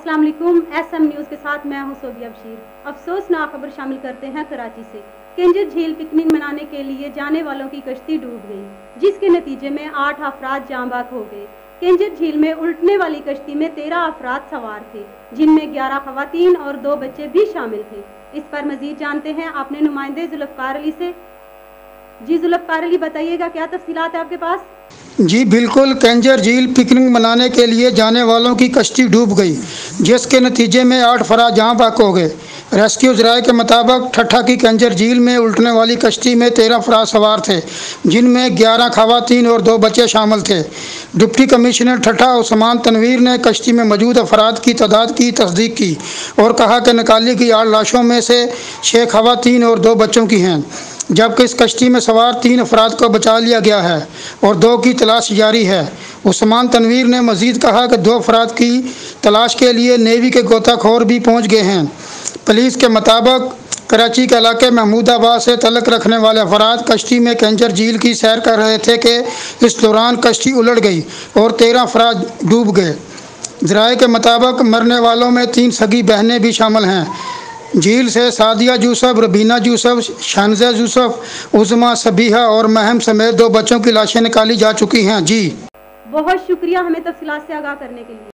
अस्सलाम वालेकुम। SM news के साथ मैं हूं सोबिया बशीर। अफसोसनाक खबर शामिल करते हैं कराची से। केंजर झील पिकनिक मनाने के लिए जाने वालों की कश्ती डूब गई, जिसके नतीजे में 8 अफराद जाँ बाक हो गए। केंजर झील में उल्टने वाली कश्ती में 13 अफराद सवार थे, जिनमें 11 खवातीन और 2 बच्चे भी शामिल थे। इस पर मजीद जानते हैं अपने नुमाइंदे जुल्फ़कार अली से। जी जुल्फ़कार अली, बताइएगा क्या तफसीलात है आपके पास? जी बिल्कुल, केंजर झील पिकनिक मनाने के लिए जाने वालों की कश्ती डूब गई, जिसके नतीजे में 8 अफराद जहाँ बाक हो गए। रेस्क्यू ज़राए के मुताबिक ठट्ठा की केंजर झील में उल्टने वाली कश्ती में 13 अफराद सवार थे, जिनमें 11 खवातीन और 2 बच्चे शामिल थे। डिप्टी कमिश्नर ठट्ठा उस्मान तनवीर ने कश्ती में मौजूद अफराद की तादाद की तस्दीक की और कहा कि निकाली गई 8 लाशों में से 6 खवातीन और 2 बच्चों की हैं, जबकि इस कश्ती में सवार 3 अफराद को बचा लिया गया है और 2 की तलाश जारी है। उस्मान तनवीर ने मजीद कहा कि 2 अफराद की तलाश के लिए नेवी के गोताखोर भी पहुंच गए हैं। पुलिस के मुताबिक कराची के इलाके महमूदाबाद से तल्लुक़ रखने वाले अफराद कश्ती में केंजर झील की सैर कर रहे थे कि इस दौरान कश्ती उलट गई और 13 अफराद डूब गए। ज़राए के मुताबिक मरने वालों में 3 सगी बहनें भी शामिल हैं। झील से सादिया यूसुफ, रबीना यूसुफ, शानज़ा यूसुफ, उज़मा, सबीहा और महम समेत 2 बच्चों की लाशें निकाली जा चुकी हैं। जी बहुत शुक्रिया हमें तफसीलात से आगाह करने के लिए।